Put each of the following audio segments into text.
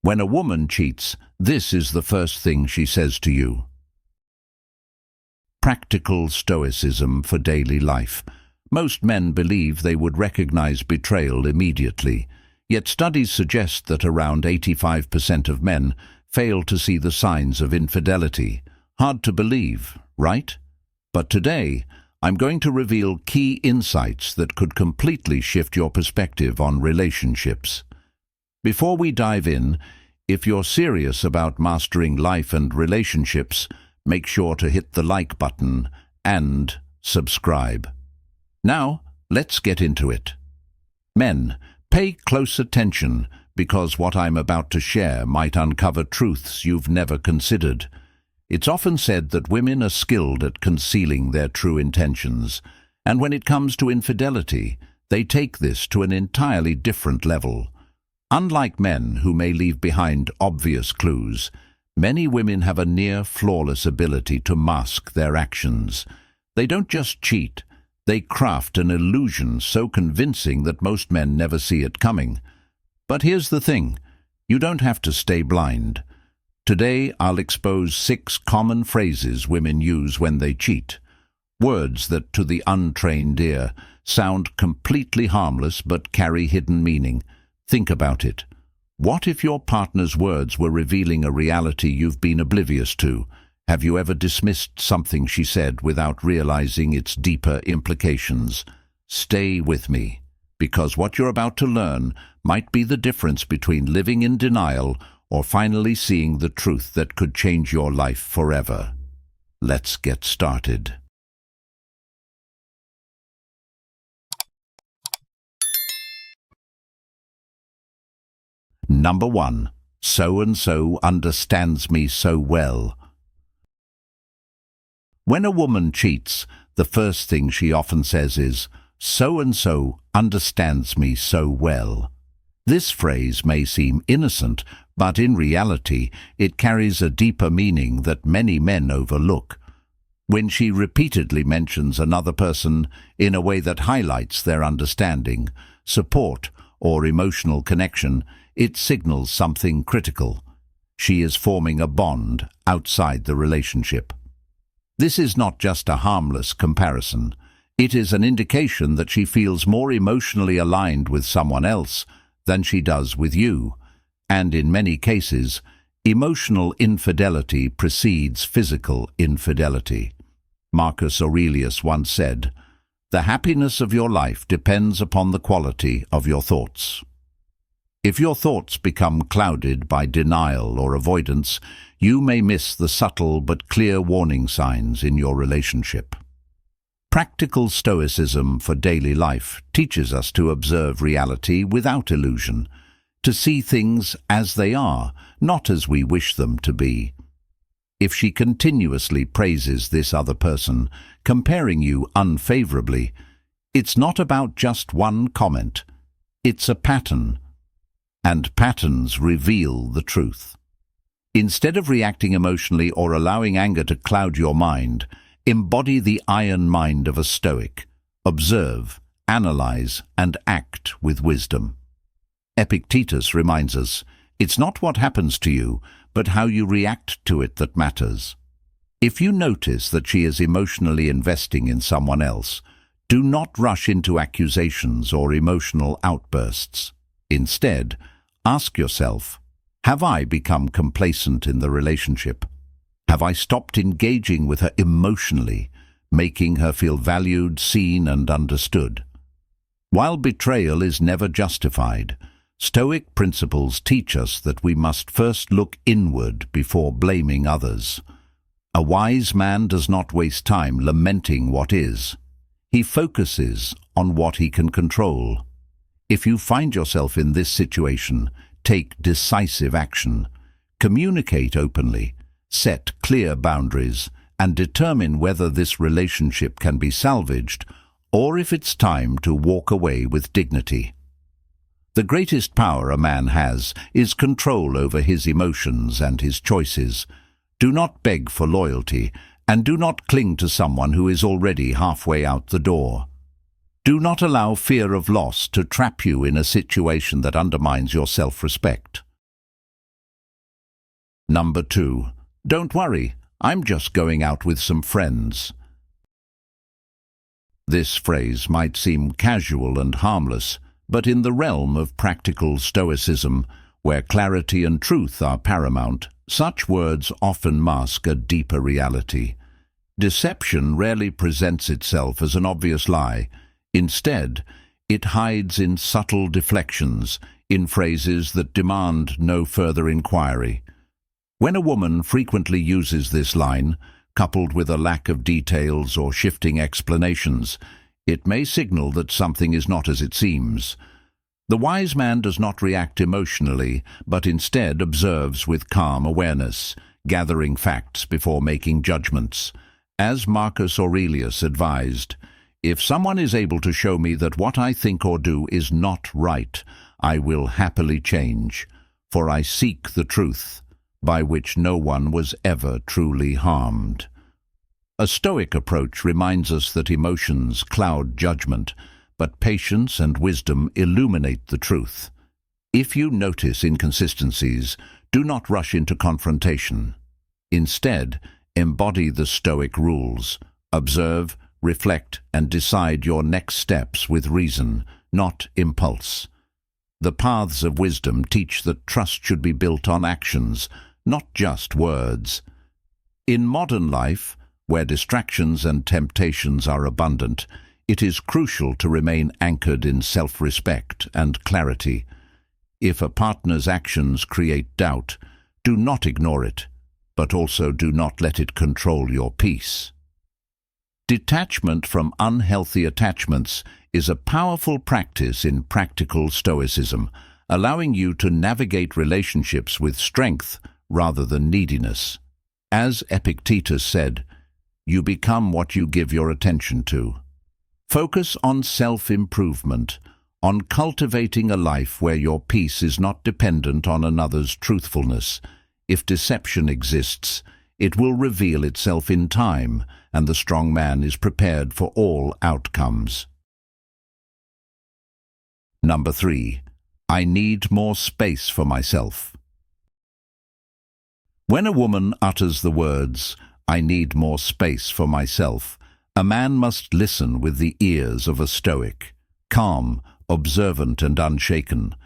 When a woman cheats, this is the first thing she says to you. Practical Stoicism for Daily Life. Most men believe they would recognize betrayal immediately, yet studies suggest that around 85% of men fail to see the signs of infidelity. Hard to believe, right? But today, I'm going to reveal key insights that could completely shift your perspective on relationships. Before we dive in, if you're serious about mastering life and relationships, make sure to hit the like button and subscribe. Now, let's get into it. Men, pay close attention because what I'm about to share might uncover truths you've never considered. It's often said that women are skilled at concealing their true intentions, and when it comes to infidelity, they take this to an entirely different level. Unlike men who may leave behind obvious clues, many women have a near-flawless ability to mask their actions. They don't just cheat, they craft an illusion so convincing that most men never see it coming. But here's the thing, you don't have to stay blind. Today I'll expose 6 common phrases women use when they cheat. Words that to the untrained ear sound completely harmless but carry hidden meaning. Think about it. What if your partner's words were revealing a reality you've been oblivious to? Have you ever dismissed something she said without realizing its deeper implications? Stay with me, because what you're about to learn might be the difference between living in denial or finally seeing the truth that could change your life forever. Let's get started. Number 1. So-and-so understands me so well. When a woman cheats, the first thing she often says is, "So-and-so understands me so well." This phrase may seem innocent, but in reality, it carries a deeper meaning that many men overlook. When she repeatedly mentions another person in a way that highlights their understanding, support, or emotional connection, it signals something critical. She is forming a bond outside the relationship. This is not just a harmless comparison. It is an indication that she feels more emotionally aligned with someone else than she does with you. And in many cases, emotional infidelity precedes physical infidelity. Marcus Aurelius once said, "The happiness of your life depends upon the quality of your thoughts." If your thoughts become clouded by denial or avoidance, you may miss the subtle but clear warning signs in your relationship. Practical Stoicism for Daily Life teaches us to observe reality without illusion, to see things as they are, not as we wish them to be. If she continuously praises this other person, comparing you unfavorably, it's not about just one comment. It's a pattern. And patterns reveal the truth. Instead of reacting emotionally or allowing anger to cloud your mind, embody the iron mind of a Stoic. Observe, analyze, and act with wisdom. Epictetus reminds us, it's not what happens to you, but how you react to it that matters. If you notice that she is emotionally investing in someone else, do not rush into accusations or emotional outbursts. Instead, ask yourself, have I become complacent in the relationship? Have I stopped engaging with her emotionally, making her feel valued, seen, and understood? While betrayal is never justified, Stoic principles teach us that we must first look inward before blaming others. A wise man does not waste time lamenting what is. He focuses on what he can control. If you find yourself in this situation, take decisive action. Communicate openly, set clear boundaries, and determine whether this relationship can be salvaged or if it's time to walk away with dignity. The greatest power a man has is control over his emotions and his choices. Do not beg for loyalty, and do not cling to someone who is already halfway out the door. Do not allow fear of loss to trap you in a situation that undermines your self-respect. Number 2. Don't worry, I'm just going out with some friends. This phrase might seem casual and harmless, but in the realm of practical stoicism, where clarity and truth are paramount, such words often mask a deeper reality. Deception rarely presents itself as an obvious lie. Instead, it hides in subtle deflections, in phrases that demand no further inquiry. When a woman frequently uses this line, coupled with a lack of details or shifting explanations, it may signal that something is not as it seems. The wise man does not react emotionally, but instead observes with calm awareness, gathering facts before making judgments. As Marcus Aurelius advised, "If someone is able to show me that what I think or do is not right, I will happily change, for I seek the truth, by which no one was ever truly harmed." A Stoic approach reminds us that emotions cloud judgment, but patience and wisdom illuminate the truth. If you notice inconsistencies, do not rush into confrontation. Instead, embody the Stoic rules. Observe, reflect, and decide your next steps with reason, not impulse. The paths of wisdom teach that trust should be built on actions, not just words. In modern life, where distractions and temptations are abundant, it is crucial to remain anchored in self-respect and clarity. If a partner's actions create doubt, do not ignore it, but also do not let it control your peace. Detachment from unhealthy attachments is a powerful practice in practical stoicism, allowing you to navigate relationships with strength rather than neediness. As Epictetus said, "You become what you give your attention to." Focus on self-improvement, on cultivating a life where your peace is not dependent on another's truthfulness. If deception exists, it will reveal itself in time, and the strong man is prepared for all outcomes. Number 3. I need more space for myself. When a woman utters the words, "I need more space for myself," a man must listen with the ears of a Stoic, calm, observant, and unshaken.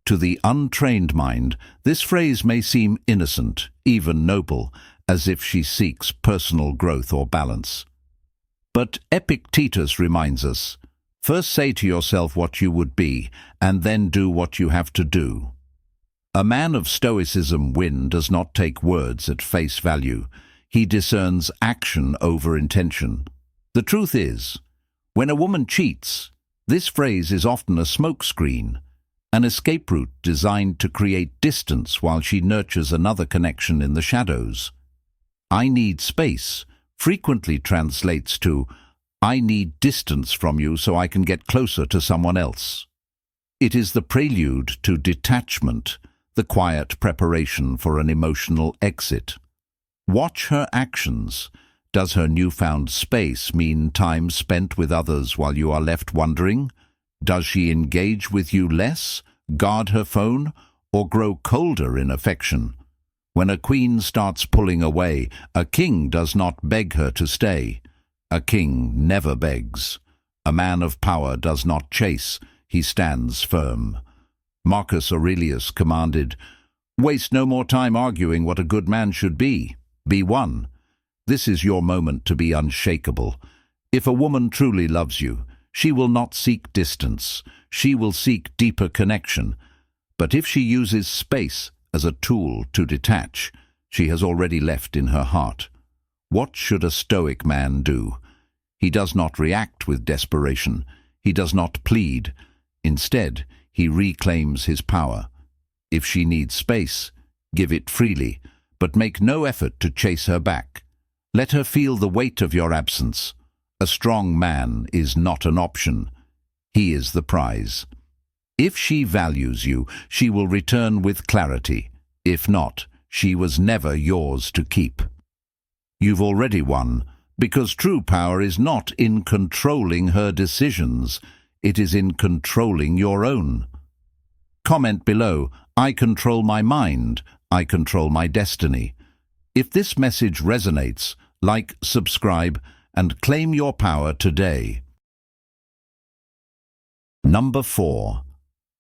To the untrained mind, this phrase may seem innocent, even noble, as if she seeks personal growth or balance. But Epictetus reminds us, first say to yourself what you would be, and then do what you have to do. A man of Stoicismwin does not take words at face value. He discerns action over intention. The truth is, when a woman cheats, this phrase is often a smokescreen, an escape route designed to create distance while she nurtures another connection in the shadows. "I need space" frequently translates to "I need distance from you so I can get closer to someone else." It is the prelude to detachment, the quiet preparation for an emotional exit. Watch her actions. Does her newfound space mean time spent with others while you are left wondering? Does she engage with you less, guard her phone, or grow colder in affection? When a queen starts pulling away, a king does not beg her to stay. A king never begs. A man of power does not chase, he stands firm. Marcus Aurelius commanded, "Waste no more time arguing what a good man should be. Be one." This is your moment to be unshakable. If a woman truly loves you, she will not seek distance. She will seek deeper connection. But if she uses space as a tool to detach, she has already left in her heart. What should a Stoic man do? He does not react with desperation. He does not plead. Instead, he reclaims his power. If she needs space, give it freely, but make no effort to chase her back. Let her feel the weight of your absence. A strong man is not an option. He is the prize. If she values you, she will return with clarity. If not, she was never yours to keep. You've already won, because true power is not in controlling her decisions. It is in controlling your own. Comment below, "I control my mind. I control my destiny. If this message resonates, like, subscribe, and claim your power today. Number 4.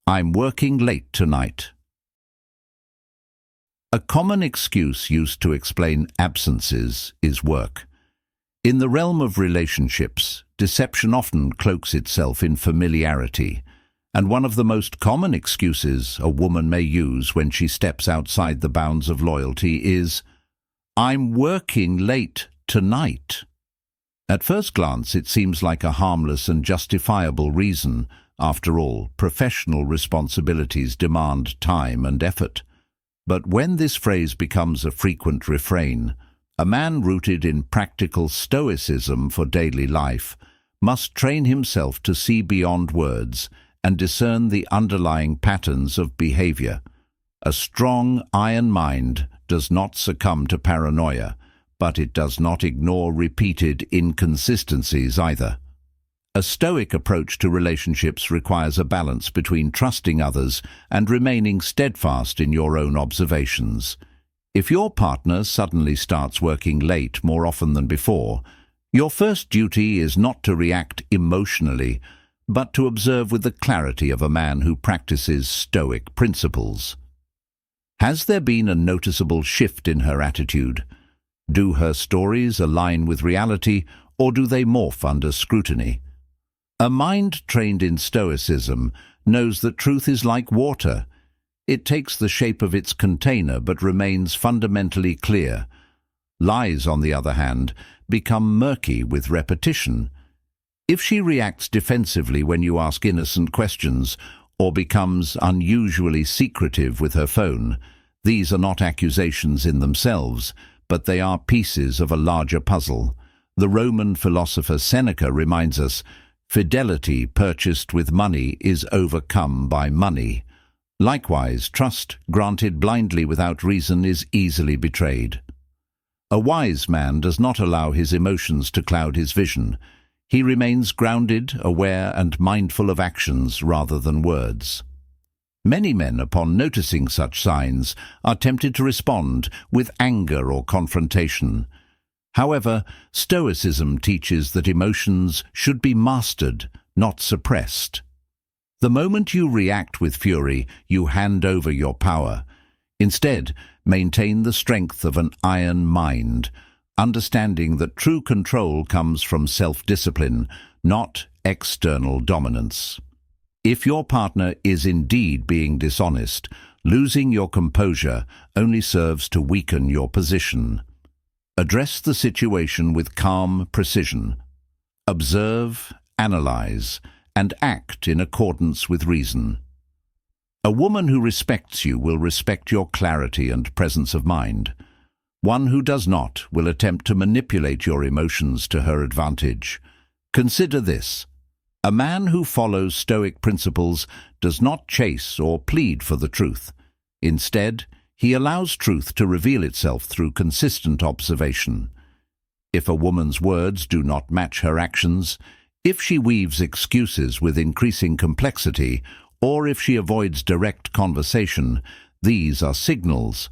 I'm working late tonight. A common excuse used to explain absences is work. In the realm of relationships, deception often cloaks itself in familiarity, and one of the most common excuses a woman may use when she steps outside the bounds of loyalty is, "I'm working late tonight." At first glance, it seems like a harmless and justifiable reason. After all, professional responsibilities demand time and effort. But when this phrase becomes a frequent refrain, a man rooted in practical stoicism for daily life must train himself to see beyond words and discern the underlying patterns of behavior. A strong, iron mind does not succumb to paranoia, but it does not ignore repeated inconsistencies either. A Stoic approach to relationships requires a balance between trusting others and remaining steadfast in your own observations. If your partner suddenly starts working late more often than before, your first duty is not to react emotionally, but to observe with the clarity of a man who practices Stoic principles. Has there been a noticeable shift in her attitude? Do her stories align with reality, or do they morph under scrutiny? A mind trained in Stoicism knows that truth is like water. It takes the shape of its container but remains fundamentally clear. Lies, on the other hand, become murky with repetition. If she reacts defensively when you ask innocent questions or becomes unusually secretive with her phone, these are not accusations in themselves, but they are pieces of a larger puzzle. The Roman philosopher Seneca reminds us, "Fidelity purchased with money is overcome by money." Likewise, trust granted blindly without reason is easily betrayed. A wise man does not allow his emotions to cloud his vision. He remains grounded, aware, and mindful of actions rather than words. Many men, upon noticing such signs, are tempted to respond with anger or confrontation. However, Stoicism teaches that emotions should be mastered, not suppressed. The moment you react with fury, you hand over your power. Instead, maintain the strength of an iron mind, understanding that true control comes from self-discipline, not external dominance. If your partner is indeed being dishonest, losing your composure only serves to weaken your position. Address the situation with calm precision. Observe, analyze, and act in accordance with reason. A woman who respects you will respect your clarity and presence of mind. One who does not will attempt to manipulate your emotions to her advantage. Consider this. A man who follows Stoic principles does not chase or plead for the truth. Instead, he allows truth to reveal itself through consistent observation. If a woman's words do not match her actions, if she weaves excuses with increasing complexity, or if she avoids direct conversation, these are signals.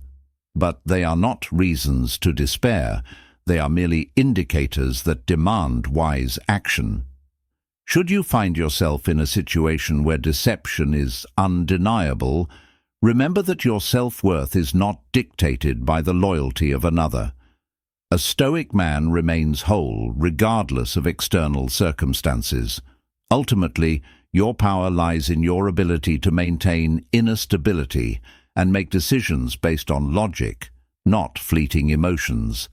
But they are not reasons to despair. They are merely indicators that demand wise action. Should you find yourself in a situation where deception is undeniable, remember that your self-worth is not dictated by the loyalty of another. A Stoic man remains whole regardless of external circumstances. Ultimately, your power lies in your ability to maintain inner stability and make decisions based on logic, not fleeting emotions.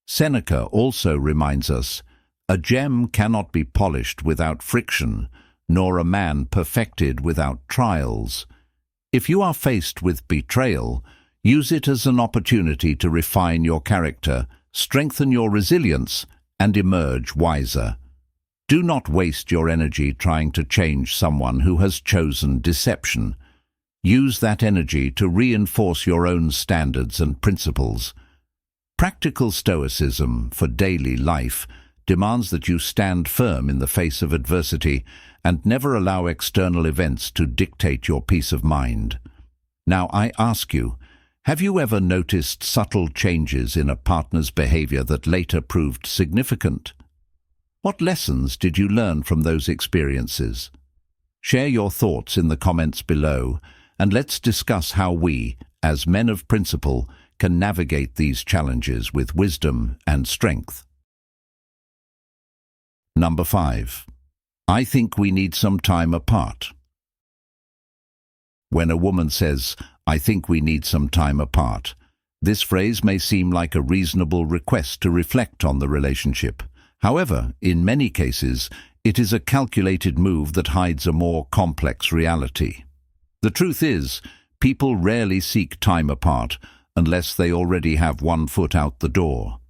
Seneca also reminds us, "A gem cannot be polished without friction, nor a man perfected without trials." If you are faced with betrayal, use it as an opportunity to refine your character, strengthen your resilience, and emerge wiser. Do not waste your energy trying to change someone who has chosen deception. Use that energy to reinforce your own standards and principles. Practical Stoicism for daily life demands that you stand firm in the face of adversity and never allow external events to dictate your peace of mind. Now I ask you, Have you ever noticed subtle changes in a partner's behavior that later proved significant? What lessons did you learn from those experiences? Share your thoughts in the comments below, and let's discuss how we, as men of principle, can navigate these challenges with wisdom and strength. Number 5. I think we need some time apart. When a woman says, "I think we need some time apart," this phrase may seem like a reasonable request to reflect on the relationship. However, in many cases, it is a calculated move that hides a more complex reality. The truth is, people rarely seek time apart unless they already have one foot out the door.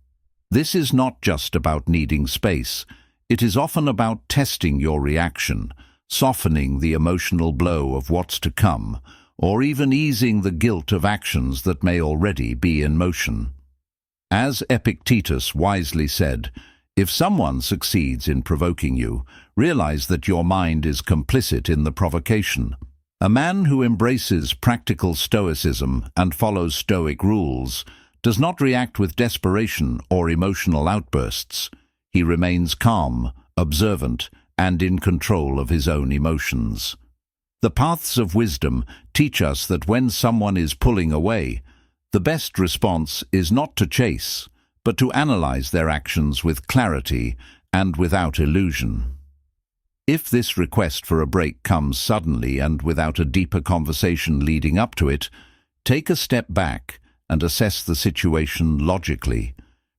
This is not just about needing space. It is often about testing your reaction, softening the emotional blow of what's to come, or even easing the guilt of actions that may already be in motion. As Epictetus wisely said, if someone succeeds in provoking you, realize that your mind is complicit in the provocation. A man who embraces practical stoicism and follows Stoic rules does not react with desperation or emotional outbursts. He remains calm, observant, and in control of his own emotions. The paths of wisdom teach us that when someone is pulling away, the best response is not to chase, but to analyze their actions with clarity and without illusion. If this request for a break comes suddenly and without a deeper conversation leading up to it, take a step back and assess the situation logically.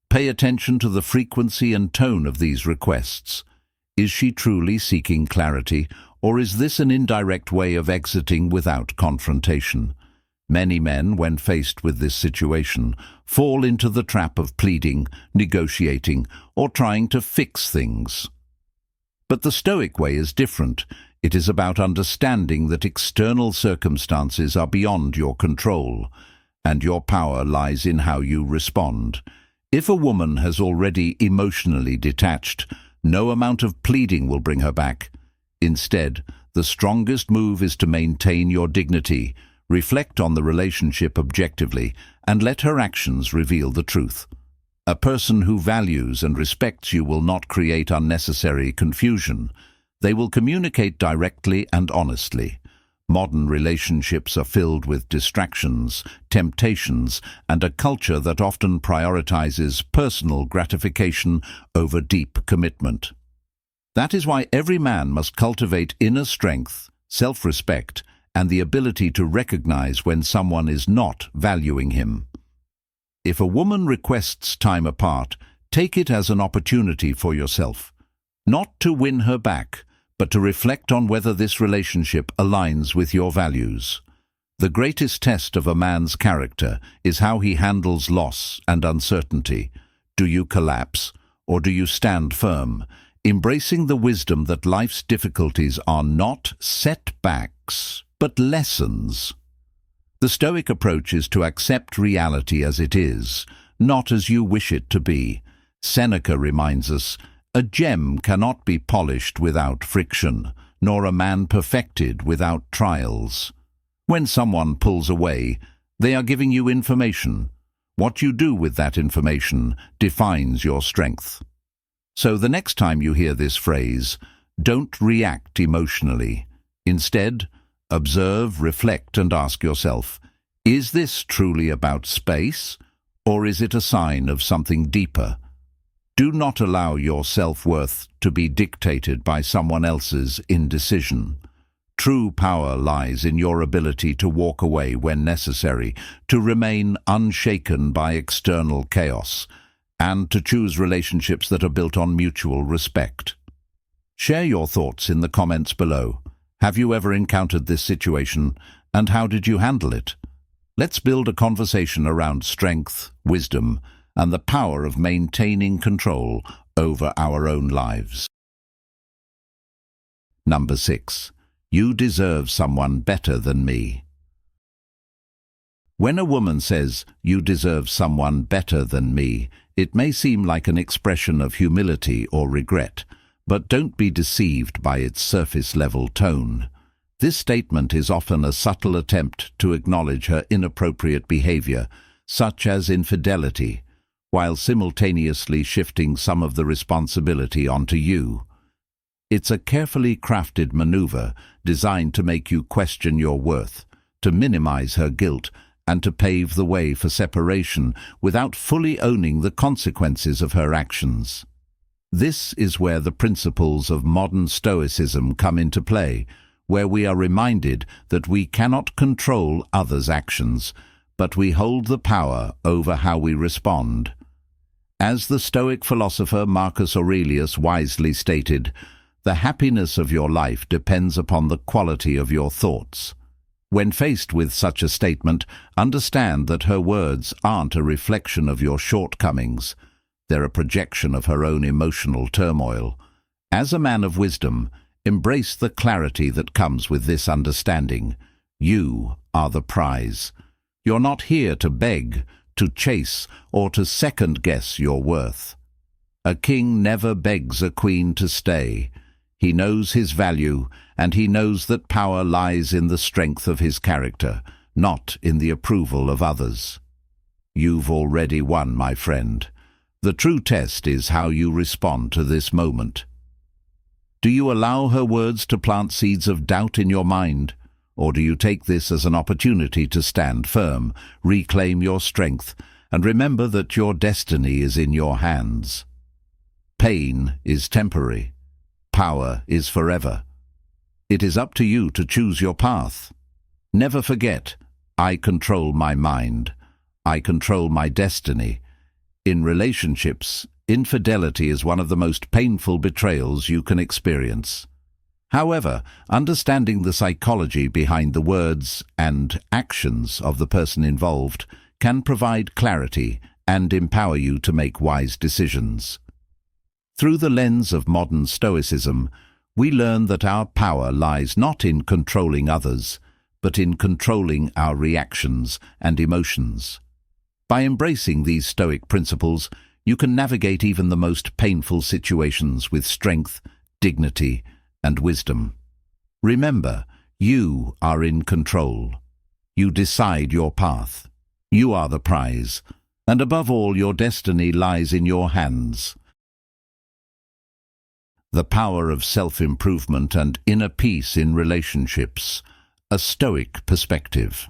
Pay attention to the frequency and tone of these requests. Is she truly seeking clarity, or is this an indirect way of exiting without confrontation? Many men, when faced with this situation, fall into the trap of pleading, negotiating, or trying to fix things. But the Stoic way is different. It is about understanding that external circumstances are beyond your control, and your power lies in how you respond. If a woman has already emotionally detached, no amount of pleading will bring her back. Instead, the strongest move is to maintain your dignity, reflect on the relationship objectively, and let her actions reveal the truth. A person who values and respects you will not create unnecessary confusion. They will communicate directly and honestly. Modern relationships are filled with distractions, temptations, and a culture that often prioritizes personal gratification over deep commitment. That is why every man must cultivate inner strength, self-respect, and the ability to recognize when someone is not valuing him. If a woman requests time apart, take it as an opportunity for yourself, not to win her back, but to reflect on whether this relationship aligns with your values. The greatest test of a man's character is how he handles loss and uncertainty. Do you collapse, or do you stand firm, embracing the wisdom that life's difficulties are not setbacks, but lessons? The Stoic approach is to accept reality as it is, not as you wish it to be. Seneca reminds us, "A gem cannot be polished without friction, nor a man perfected without trials." When someone pulls away, they are giving you information. What you do with that information defines your strength. So the next time you hear this phrase, don't react emotionally. Instead, observe, reflect, and ask yourself, is this truly about space, or is it a sign of something deeper? Do not allow your self-worth to be dictated by someone else's indecision. True power lies in your ability to walk away when necessary, to remain unshaken by external chaos, and to choose relationships that are built on mutual respect. Share your thoughts in the comments below. Have you ever encountered this situation, and how did you handle it? Let's build a conversation around strength, wisdom, and the power of maintaining control over our own lives. Number 6. You deserve someone better than me. When a woman says, "You deserve someone better than me," it may seem like an expression of humility or regret, but don't be deceived by its surface-level tone. This statement is often a subtle attempt to acknowledge her inappropriate behavior, such as infidelity, while simultaneously shifting some of the responsibility onto you. It's a carefully crafted maneuver designed to make you question your worth, to minimize her guilt, and to pave the way for separation without fully owning the consequences of her actions. This is where the principles of modern Stoicism come into play, where we are reminded that we cannot control others' actions, but we hold the power over how we respond. As the Stoic philosopher Marcus Aurelius wisely stated, "The happiness of your life depends upon the quality of your thoughts." When faced with such a statement, understand that her words aren't a reflection of your shortcomings. They're a projection of her own emotional turmoil. As a man of wisdom, embrace the clarity that comes with this understanding. You are the prize. You're not here to beg, to chase, or to second-guess your worth. A king never begs a queen to stay. He knows his value, and he knows that power lies in the strength of his character, not in the approval of others. You've already won, my friend. The true test is how you respond to this moment. Do you allow her words to plant seeds of doubt in your mind, or do you take this as an opportunity to stand firm, reclaim your strength, and remember that your destiny is in your hands? Pain is temporary. Power is forever. It is up to you to choose your path. Never forget, I control my mind. I control my destiny. In relationships, infidelity is one of the most painful betrayals you can experience. However, understanding the psychology behind the words and actions of the person involved can provide clarity and empower you to make wise decisions. Through the lens of modern Stoicism, we learn that our power lies not in controlling others, but in controlling our reactions and emotions. By embracing these Stoic principles, you can navigate even the most painful situations with strength, dignity, and wisdom. Remember, you are in control. You decide your path. You are the prize, and above all, your destiny lies in your hands. The power of self-improvement and inner peace in relationships. A Stoic perspective.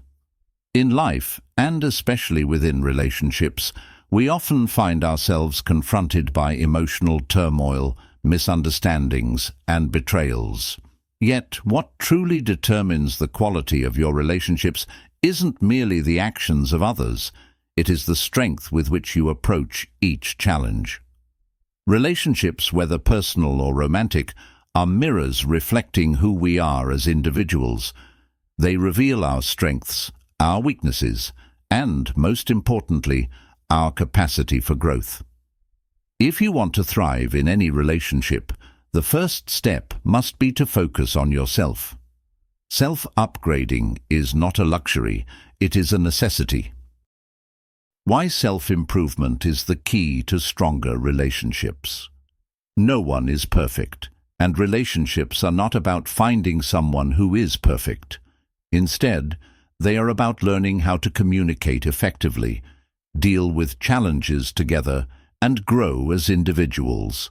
In life, and especially within relationships, we often find ourselves confronted by emotional turmoil, misunderstandings, and betrayals. Yet, what truly determines the quality of your relationships isn't merely the actions of others, it is the strength with which you approach each challenge. Relationships, whether personal or romantic, are mirrors reflecting who we are as individuals. They reveal our strengths, our weaknesses, and, most importantly, our capacity for growth. If you want to thrive in any relationship, the first step must be to focus on yourself. Self-upgrading is not a luxury, it is a necessity. Why self-improvement is the key to stronger relationships. No one is perfect, and relationships are not about finding someone who is perfect. Instead, they are about learning how to communicate effectively, deal with challenges together, and grow as individuals.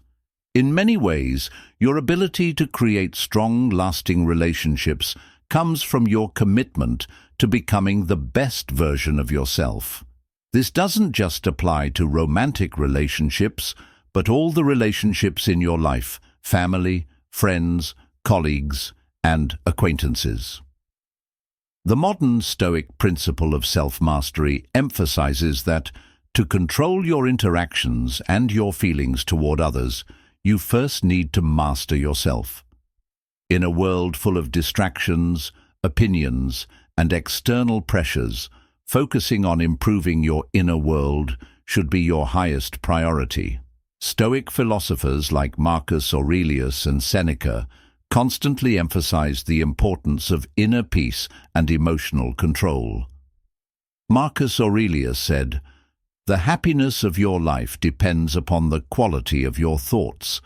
In many ways, your ability to create strong, lasting relationships comes from your commitment to becoming the best version of yourself. This doesn't just apply to romantic relationships, but all the relationships in your life: family, friends, colleagues, and acquaintances. The modern Stoic principle of self-mastery emphasizes that to control your interactions and your feelings toward others, you first need to master yourself. In a world full of distractions, opinions, and external pressures, focusing on improving your inner world should be your highest priority. Stoic philosophers like Marcus Aurelius and Seneca constantly emphasized the importance of inner peace and emotional control. Marcus Aurelius said, "The happiness of your life depends upon the quality of your thoughts."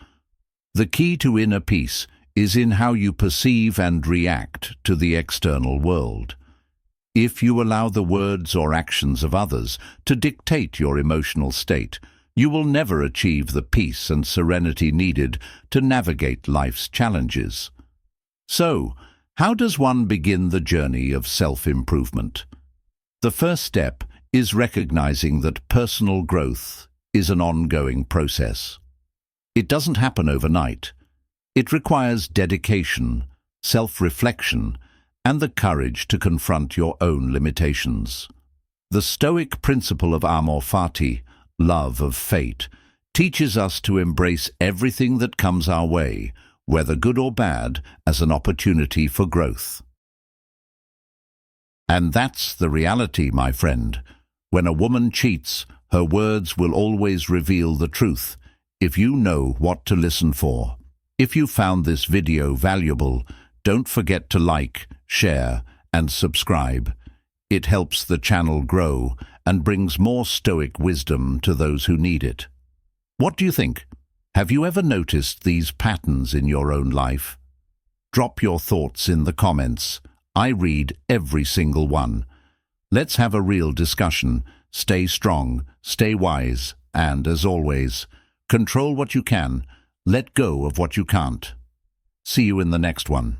The key to inner peace is in how you perceive and react to the external world. If you allow the words or actions of others to dictate your emotional state, you will never achieve the peace and serenity needed to navigate life's challenges. So, how does one begin the journey of self-improvement? The first step is recognizing that personal growth is an ongoing process. It doesn't happen overnight. It requires dedication, self-reflection, and the courage to confront your own limitations. The Stoic principle of amor fati, love of fate, teaches us to embrace everything that comes our way, whether good or bad, as an opportunity for growth. And that's the reality, my friend. When a woman cheats, her words will always reveal the truth, if you know what to listen for. If you found this video valuable, don't forget to like, share, and subscribe. It helps the channel grow and brings more Stoic wisdom to those who need it. What do you think? Have you ever noticed these patterns in your own life? Drop your thoughts in the comments. I read every single one. Let's have a real discussion. Stay strong, stay wise, and, as always, control what you can, let go of what you can't. See you in the next one.